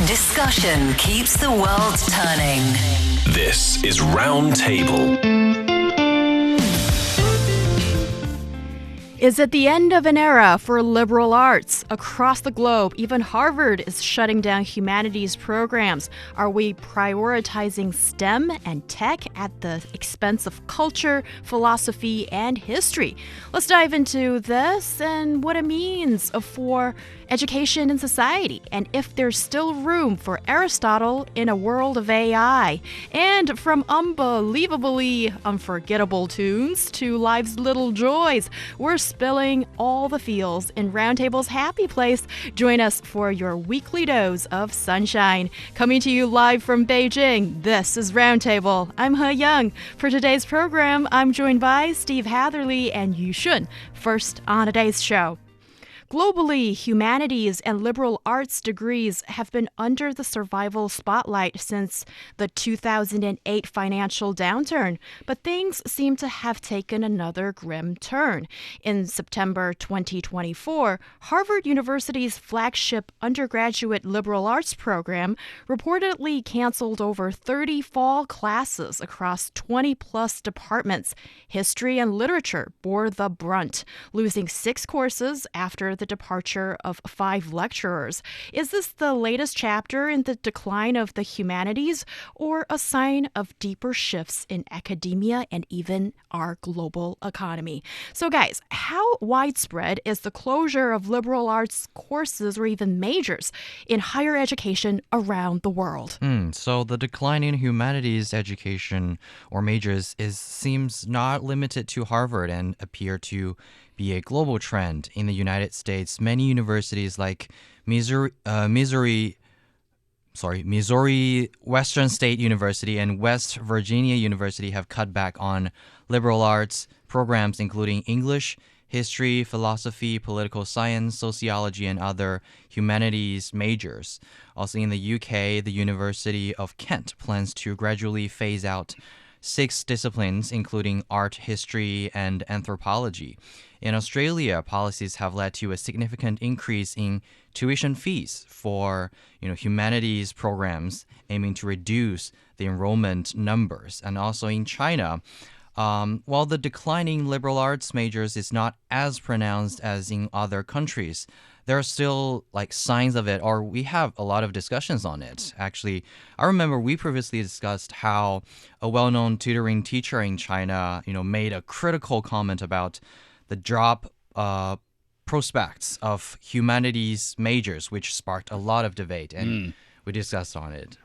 Discussion keeps the world turning. This is Roundtable. Is it the end of an era for liberal arts? Across the globe, even Harvard is shutting down humanities programs. Are we prioritizing STEM and tech at the expense of culture, philosophy, and history? Let's dive into this and what it means for education and society, and if there's still room for Aristotle in a world of AI. And from unbelievably unforgettable tunes to life's little joys, we're spilling all the feels in Roundtable's happy place. Join us for your weekly dose of sunshine. Coming to you live from Beijing, this is Roundtable. I'm Heyang. For today's program, I'm joined by Steve Hatherly and Yushun. First on today's show. Globally, humanities and liberal arts degrees have been under the survival spotlight since the 2008 financial downturn, but things seem to have taken another grim turn. In September 2024, Harvard University's flagship undergraduate liberal arts program reportedly canceled over 30 fall classes across 20-plus departments. History and literature bore the brunt, losing 6 courses after the departure of 5 lecturers. Is this the latest chapter in the decline of the humanities, or a sign of deeper shifts in academia and even our global economy? So guys, how widespread is the closure of liberal arts courses or even majors in higher education around the world? So the decline in humanities education or majors seems not limited to Harvard and appear to be a global trend. In the United States, many universities like Missouri Western State University and West Virginia University have cut back on liberal arts programs, including English, history, philosophy, political science, sociology, and other humanities majors. Also in the UK, the University of Kent plans to gradually phase out 6 disciplines, including art, history, and anthropology. In Australia, policies have led to a significant increase in tuition fees for humanities programs, aiming to reduce the enrollment numbers. And also in China, while the declining liberal arts majors is not as pronounced as in other countries, there are still signs of it, or we have a lot of discussions on it. Actually, I remember we previously discussed how a well-known tutoring teacher in China, made a critical comment about the job prospects of humanities majors, which sparked a lot of debate, and we discussed on it.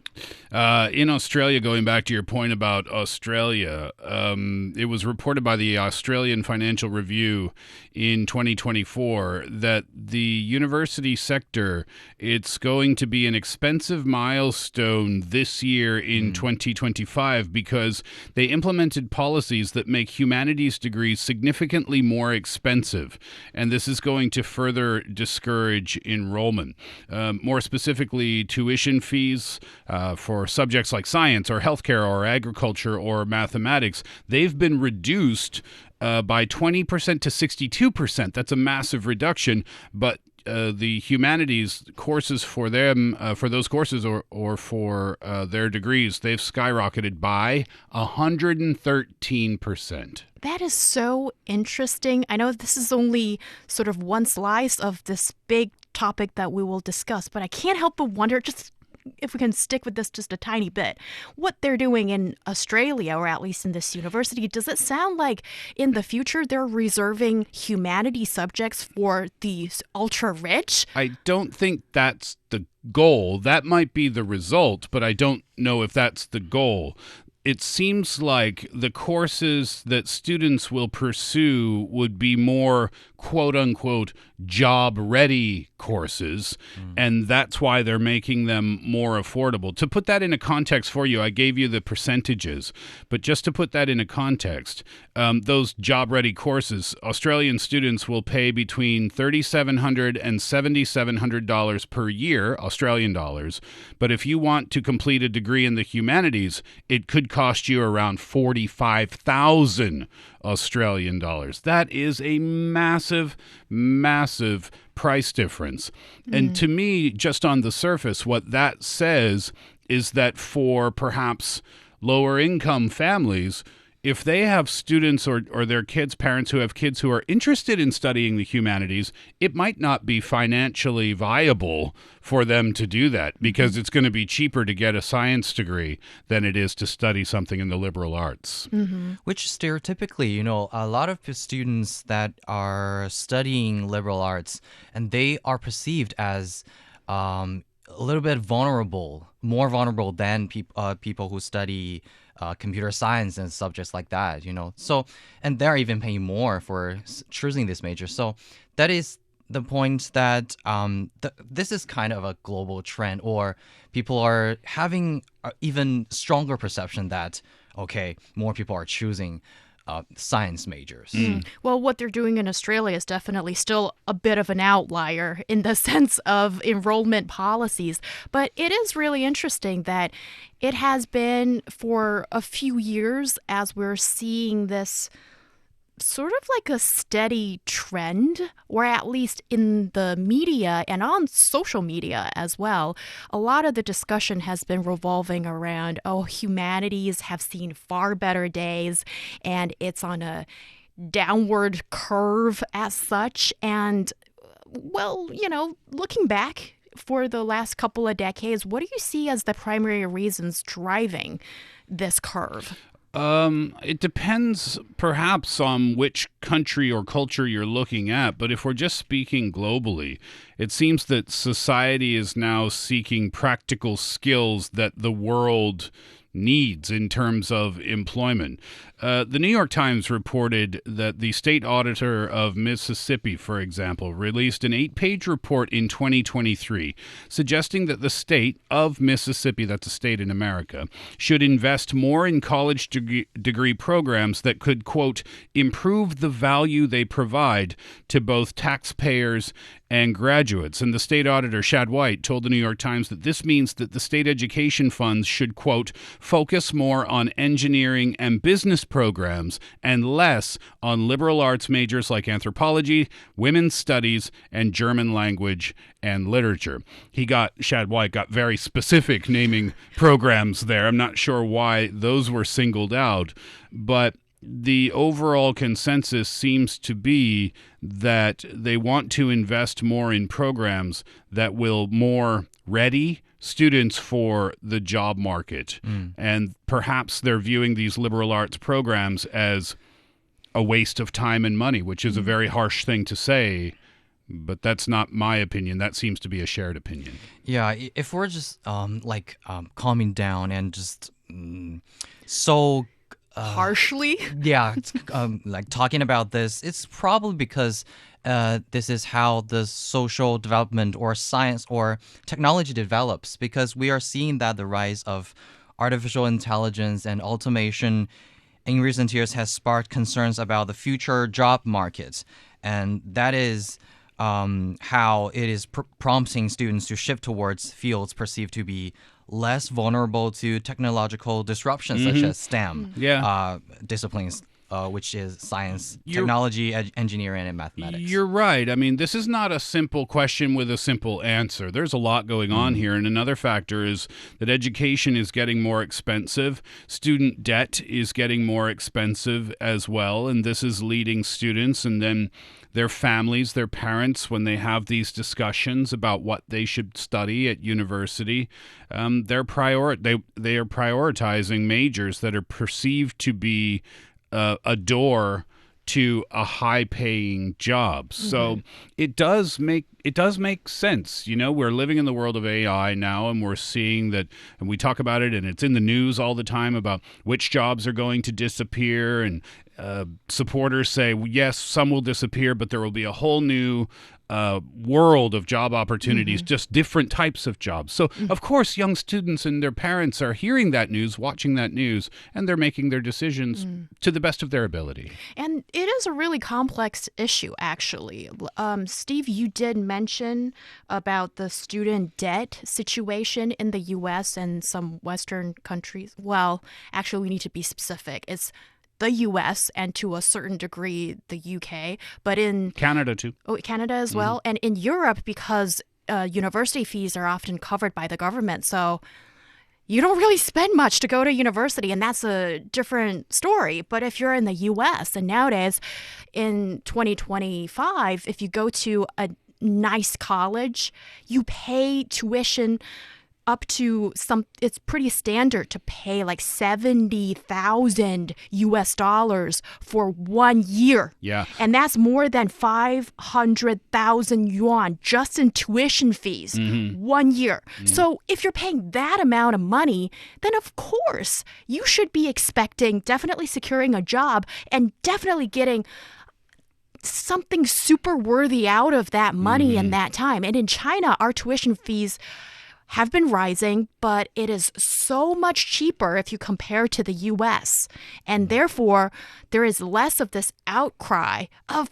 In Australia, going back to your point about Australia, it was reported by the Australian Financial Review in 2024 that the university sector, it's going to be an expensive milestone this year in 2025 because they implemented policies that make humanities degrees significantly more expensive. And this is going to further discourage enrollment. More specifically, tuition fees for subjects like science or healthcare or agriculture or mathematics, they've been reduced by 20% to 62%. That's a massive reduction, but the humanities courses for them, for those courses or for their degrees, they've skyrocketed by 113%. That is so interesting. I know this is only sort of one slice of this big topic that we will discuss, but I can't help but wonder, just if we can stick with this just a tiny bit, what they're doing in Australia, or at least in this university. Does it sound like in the future they're reserving humanities subjects for the ultra-rich? I don't think that's the goal. That might be the result, but I don't know if that's the goal. It seems like the courses that students will pursue would be more quote-unquote job-ready courses, and that's why they're making them more affordable. To put that in a context for you, I gave you the percentages, but just to put that in a context, those job-ready courses, Australian students will pay between $3,700 and $7,700 per year, Australian dollars, but if you want to complete a degree in the humanities, it could cost you around 45,000 Australian dollars. That is a massive, massive price difference. And to me, just on the surface, what that says is that for perhaps lower income families, if they have students or their kids' parents who have kids who are interested in studying the humanities, it might not be financially viable for them to do that because it's going to be cheaper to get a science degree than it is to study something in the liberal arts. Which stereotypically, a lot of students that are studying liberal arts, and they are perceived as a little bit vulnerable, more vulnerable than people who study computer science and subjects like that, So, and they're even paying more for choosing this major. So that is the point that this is kind of a global trend, or people are having even stronger perception that, okay, more people are choosing science majors. Well, what they're doing in Australia is definitely still a bit of an outlier in the sense of enrollment policies. But it is really interesting that it has been for a few years as we're seeing this sort of like a steady trend, or at least in the media and on social media as well. A lot of the discussion has been revolving around, humanities have seen far better days and it's on a downward curve as such. And, well, looking back for the last couple of decades, what do you see as the primary reasons driving this curve? It depends perhaps on which country or culture you're looking at, but if we're just speaking globally, it seems that society is now seeking practical skills that the world needs in terms of employment. The New York Times reported that the state auditor of Mississippi, for example, released an 8-page report in 2023 suggesting that the state of Mississippi, that's a state in America, should invest more in college degree programs that could, quote, improve the value they provide to both taxpayers and graduates. And the state auditor, Shad White, told the New York Times that this means that the state education funds should, quote, focus more on engineering and business programs and less on liberal arts majors like anthropology, women's studies, and German language and literature. Shad White got very specific naming programs there. I'm not sure why those were singled out, but the overall consensus seems to be that they want to invest more in programs that will more ready students for the job market. And perhaps they're viewing these liberal arts programs as a waste of time and money, which is a very harsh thing to say, but that's not my opinion. That seems to be a shared opinion. Yeah, if we're just calming down and just so harshly? Yeah, like talking about this, it's probably because this is how the social development or science or technology develops, because we are seeing that the rise of artificial intelligence and automation in recent years has sparked concerns about the future job market. And that is how it is prompting students to shift towards fields perceived to be less vulnerable to technological disruptions, such as STEM disciplines, which is science, technology, engineering, and mathematics. You're right. I mean, this is not a simple question with a simple answer. There's a lot going on here. And another factor is that education is getting more expensive. Student debt is getting more expensive as well. And this is leading students and then their families, their parents, when they have these discussions about what they should study at university, they are prioritizing majors that are perceived to be a door to a high-paying job. So it does make sense. We're living in the world of AI now, and we're seeing that, and we talk about it, and it's in the news all the time about which jobs are going to disappear, and supporters say, yes, some will disappear, but there will be a whole new world of job opportunities, just different types of jobs. So, of course, young students and their parents are hearing that news, watching that news, and they're making their decisions to the best of their ability. And it is a really complex issue, actually. Steve, you did mention mention about the student debt situation in the U.S. and some Western countries? Well, actually, we need to be specific. It's the U.S. and to a certain degree the U.K., but in Canada too. Oh, Canada as well, and in Europe because university fees are often covered by the government, so you don't really spend much to go to university, and that's a different story. But if you're in the U.S. and nowadays in 2025, if you go to a nice college, you pay tuition up to it's pretty standard to pay like 70,000 US dollars for 1 year. Yeah. And that's more than 500,000 yuan just in tuition fees 1 year. So if you're paying that amount of money, then of course you should be expecting definitely securing a job and definitely getting something super worthy out of that money and that time. And in China, our tuition fees have been rising, but it is so much cheaper if you compare to the US. And therefore, there is less of this outcry of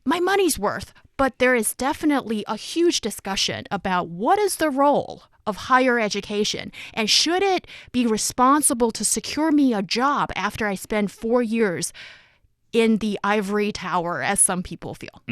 my money's worth. But there is definitely a huge discussion about what is the role of higher education, and should it be responsible to secure me a job after I spend 4 years in the ivory tower, as some people feel.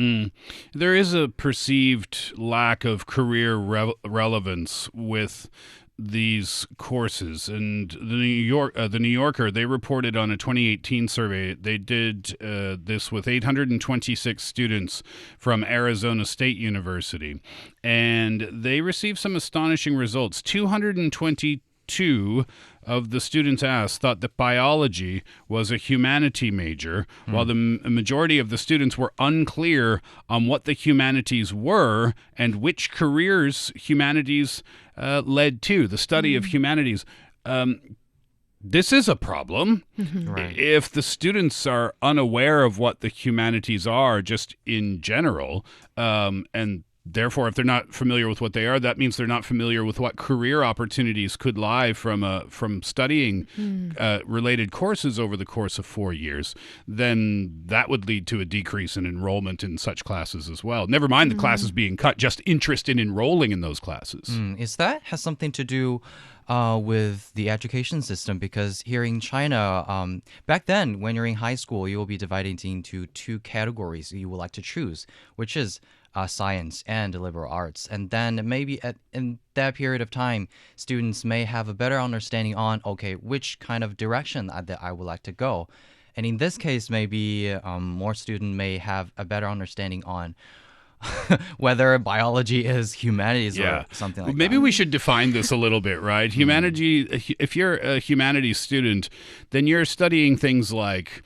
There is a perceived lack of career relevance with these courses, and the New Yorker, they reported on a 2018 survey. They did this with 826 students from Arizona State University, and they received some astonishing results. 222 of the students asked thought that biology was a humanity major, while the majority of the students were unclear on what the humanities were and which careers humanities led to, the study of humanities. This is a problem. Right. If the students are unaware of what the humanities are just in general, and therefore, if they're not familiar with what they are, that means they're not familiar with what career opportunities could lie from studying related courses over the course of 4 years. Then that would lead to a decrease in enrollment in such classes as well. Never mind the classes being cut, just interest in enrolling in those classes. Is that has something to do with the education system? Because here in China, back then, when you're in high school, you will be divided into two categories you would like to choose, which is science and liberal arts. And then maybe in that period of time, students may have a better understanding on, okay, which kind of direction that I would like to go. And in this case, maybe more students may have a better understanding on whether biology is humanities or something like that. Maybe we should define this a little bit, right? Humanity, if you're a humanities student, then you're studying things like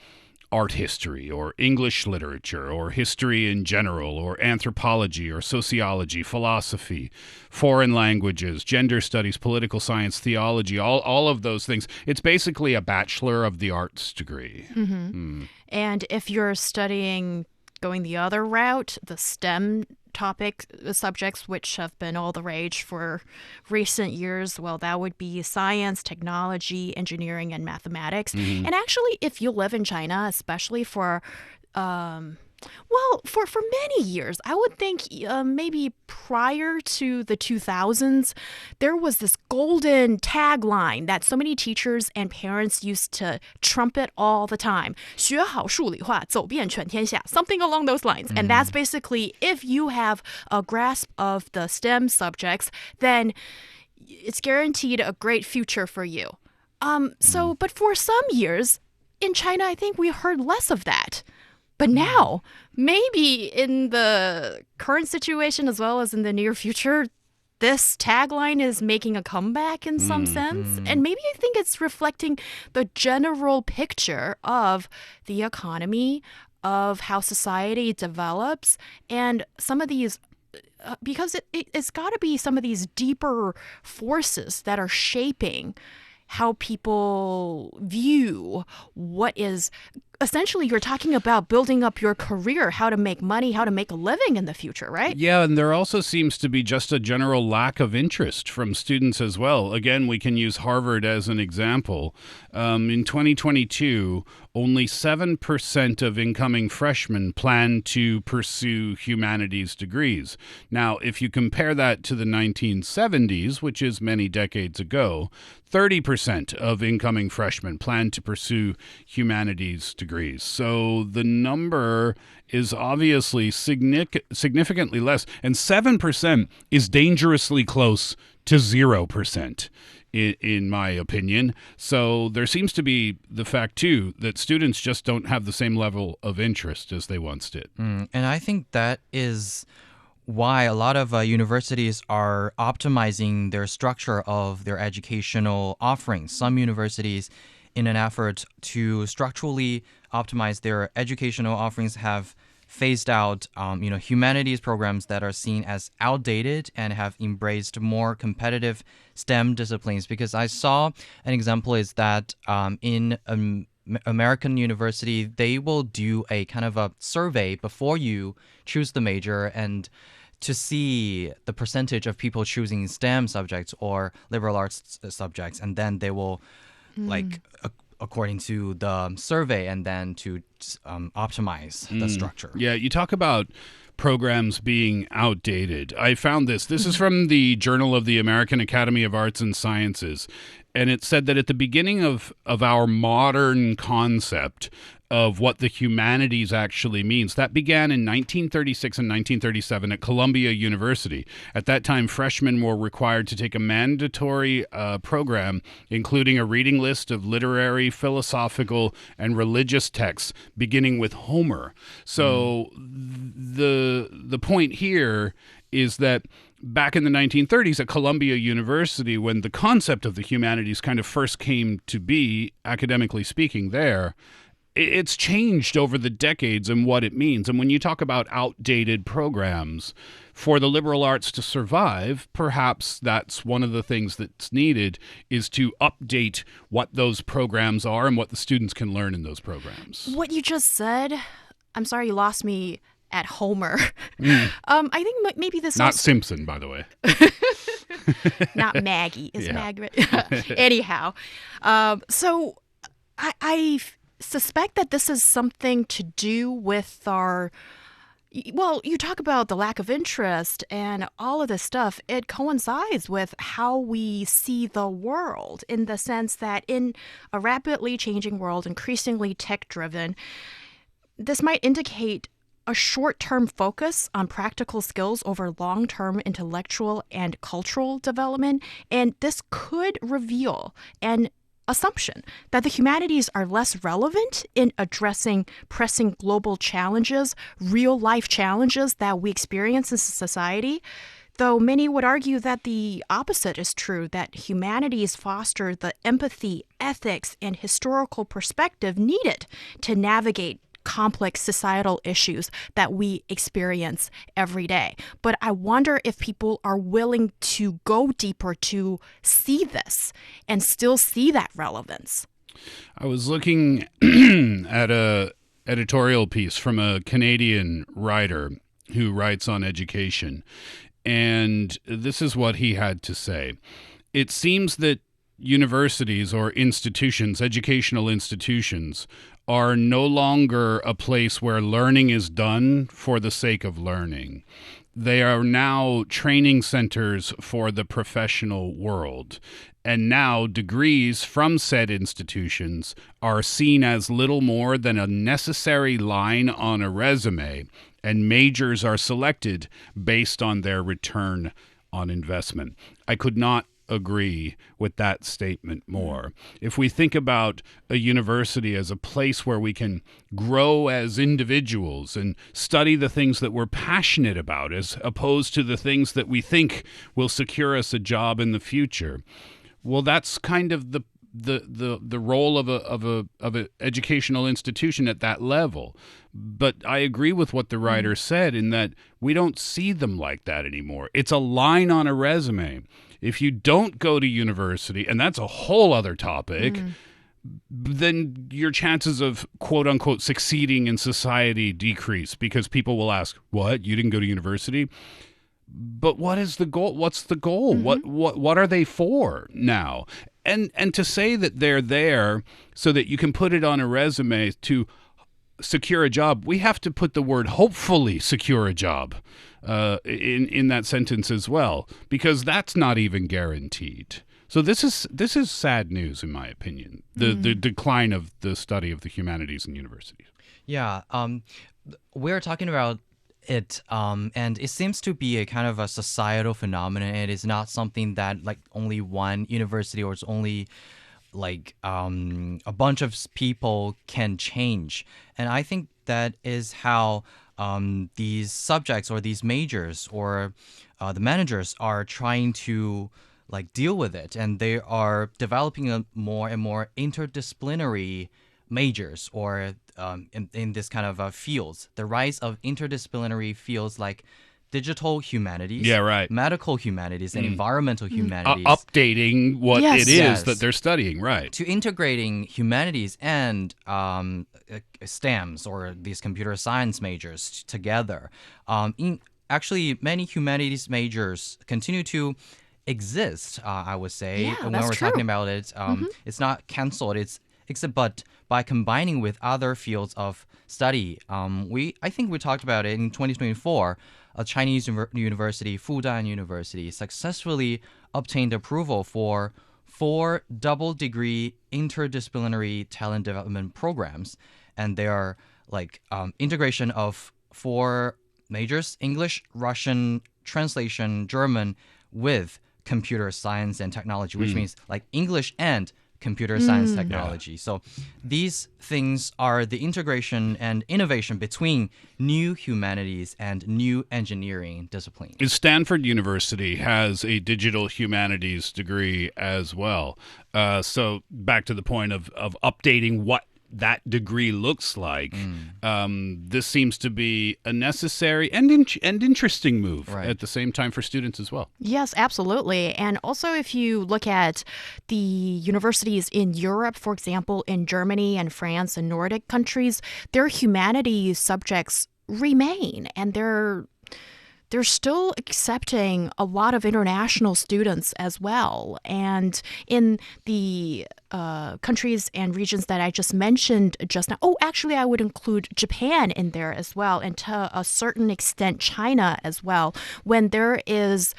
art history or English literature or history in general or anthropology or sociology, philosophy, foreign languages, gender studies, political science, theology, all of those things. It's basically a Bachelor of the Arts degree. And if you're studying going the other route, the STEM subjects, which have been all the rage for recent years, well, that would be science, technology, engineering, and mathematics. And actually, if you live in China, especially for for many years, I would think maybe prior to the 2000s, there was this golden tagline that so many teachers and parents used to trumpet all the time. 学好数理化，走遍全天下, something along those lines. And that's basically, if you have a grasp of the STEM subjects, then it's guaranteed a great future for you. But for some years in China, I think we heard less of that. But now, maybe in the current situation as well as in the near future, this tagline is making a comeback in some sense. And maybe I think it's reflecting the general picture of the economy, of how society develops, and some of these because it's got to be some of these deeper forces that are shaping how people view what is essentially you're talking about building up your career, how to make money, how to make a living in the future, right? Yeah, and there also seems to be just a general lack of interest from students as well. Again, we can use Harvard as an example. In 2022, only 7% of incoming freshmen plan to pursue humanities degrees. Now, if you compare that to the 1970s, which is many decades ago, 30% of incoming freshmen plan to pursue humanities degrees. So the number is obviously significantly less, and 7% is dangerously close to 0%. In my opinion. So there seems to be the fact, too, that students just don't have the same level of interest as they once did. And I think that is why a lot of universities are optimizing their structure of their educational offerings. Some universities, in an effort to structurally optimize their educational offerings, have phased out humanities programs that are seen as outdated and have embraced more competitive STEM disciplines. Because I saw an example is that in American university, they will do a kind of a survey before you choose the major and to see the percentage of people choosing STEM subjects or liberal arts subjects, and then they will according to the survey, and then to optimize the structure. Yeah, you talk about programs being outdated. I found this. This is from the Journal of the American Academy of Arts and Sciences, and it said that at the beginning of our modern concept of what the humanities actually means. That began in 1936 and 1937 at Columbia University. At that time, freshmen were required to take a mandatory program, including a reading list of literary, philosophical, and religious texts, beginning with Homer. So the point here is that back in the 1930s at Columbia University, when the concept of the humanities kind of first came to be, academically speaking, it's changed over the decades and what it means. And when you talk about outdated programs, for the liberal arts to survive, perhaps that's one of the things that's needed, is to update what those programs are and what the students can learn in those programs. What you just said, I'm sorry you lost me at Homer. I think maybe this Not Simpson, by the way. Not Maggie. Is Maggie? Anyhow, so I suspect that this is something to do with you talk about the lack of interest and all of this stuff. It coincides with how we see the world, in the sense that in a rapidly changing world, increasingly tech-driven, this might indicate a short-term focus on practical skills over long-term intellectual and cultural development. And this could reveal an assumption that the humanities are less relevant in addressing pressing global challenges, real-life challenges that we experience in society, though many would argue that the opposite is true, that humanities foster the empathy, ethics, and historical perspective needed to navigate complex societal issues that we experience every day. But I wonder if people are willing to go deeper to see this and still see that relevance. I was looking at a editorial piece from a Canadian writer who writes on education, and this is what he had to say. It seems that universities or institutions, educational institutions, are no longer a place where learning is done for the sake of learning. They are now training centers for the professional world. And now degrees from said institutions are seen as little more than a necessary line on a resume, and majors are selected based on their return on investment. I could not agree with that statement more. If we think about a university as a place where we can grow as individuals and study the things that we're passionate about, as opposed to the things that we think will secure us a job in the future, well, that's kind of the role of a educational institution at that level. But I agree with what the writer said, in that we don't see them like that anymore. It's a line on a resume. If you don't go to university, and that's a whole other topic, then your chances of quote unquote succeeding in society decrease, because people will ask, what? You didn't go to university? But what is the goal? What's the goal? What are they for now? And to say that they're there so that you can put it on a resume to secure a job, we have to put the word hopefully secure a job in that sentence as well, because that's not even guaranteed. So this is sad news, in my opinion, the decline of the study of the humanities in universities. Yeah, we're talking about it, and it seems to be a kind of a societal phenomenon. It is not something that like only one university or it's only like a bunch of people can change. And I think that is how these subjects or these majors or the managers are trying to like deal with it, and they are developing a more and more interdisciplinary majors or in this kind of fields. The rise of interdisciplinary fields like digital humanities, medical humanities, and environmental humanities. Updating what it is that they're studying, right. To integrating humanities and STEMs or these computer science majors together. Actually, many humanities majors continue to exist, I would say. Yeah, when that's we're true. talking about it, it's not canceled. But by combining with other fields of study, I think we talked about it in 2024. A Chinese university, Fudan University, successfully obtained approval for 4 double-degree interdisciplinary talent development programs, and they are like integration of 4 majors: English, Russian, translation, German, with computer science and technology, which means like English and computer science technology. So these things are the integration and innovation between new humanities and new engineering disciplines. Stanford University has a digital humanities degree as well. So back to the point of updating what that degree looks like, this seems to be a necessary and interesting move at the same time for students as well. Yes, absolutely. And also, if you look at the universities in Europe, for example, in Germany and France and Nordic countries, their humanities subjects remain, and they're still accepting a lot of international students as well. And in the countries and regions that I just mentioned just now, actually, I would include Japan in there as well, and to a certain extent, China as well. When there is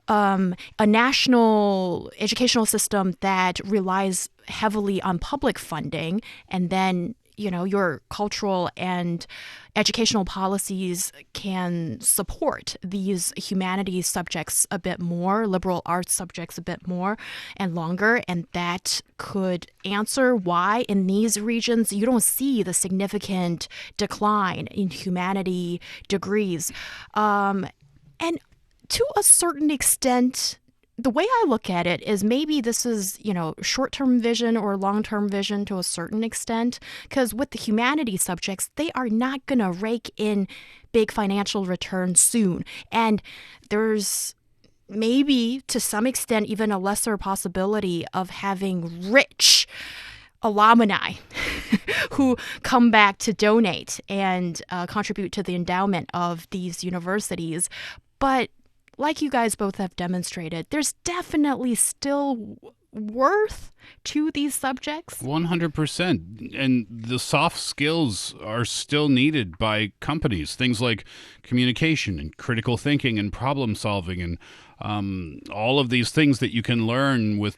a national educational system that relies heavily on public funding, and then your cultural and educational policies can support these humanities subjects a bit more, liberal arts subjects a bit more and longer, and that could answer why in these regions you don't see the significant decline in humanity degrees. And to a certain extent, the way I look at it is maybe this is, short-term vision or long-term vision to a certain extent, because with the humanities subjects, they are not going to rake in big financial returns soon. And there's maybe to some extent even a lesser possibility of having rich alumni who come back to donate and contribute to the endowment of these universities. But like you guys both have demonstrated, there's definitely still worth to these subjects. 100%. And the soft skills are still needed by companies. Things like communication and critical thinking and problem solving and all of these things that you can learn with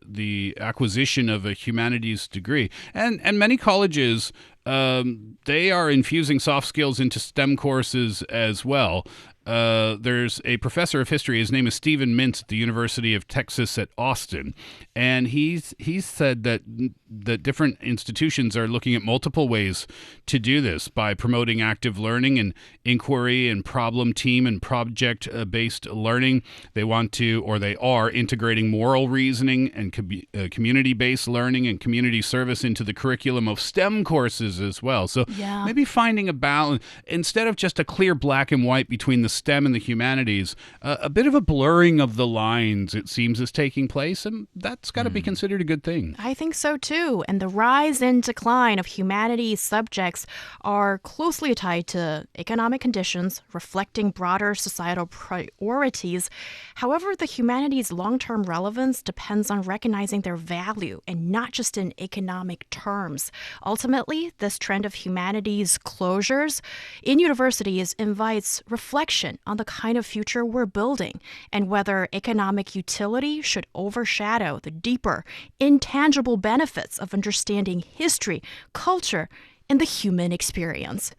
the acquisition of a humanities degree. And many colleges, they are infusing soft skills into STEM courses as well. There's a professor of history. His name is Stephen Mintz at the University of Texas at Austin, and he's said that different institutions are looking at multiple ways to do this by promoting active learning and inquiry and problem team and project-based learning. They want to, or they are, integrating moral reasoning and community-based learning and community service into the curriculum of STEM courses as well. So maybe finding a balance instead of just a clear black and white between the STEM and the humanities, a bit of a blurring of the lines, it seems, is taking place, and that's got to be considered a good thing. I think so too. And the rise and decline of humanities subjects are closely tied to economic conditions, reflecting broader societal priorities. However, the humanities' long-term relevance depends on recognizing their value and not just in economic terms. Ultimately, this trend of humanities closures in universities invites reflection on the kind of future we're building and whether economic utility should overshadow the deeper, intangible benefits of understanding history, culture, and the human experience.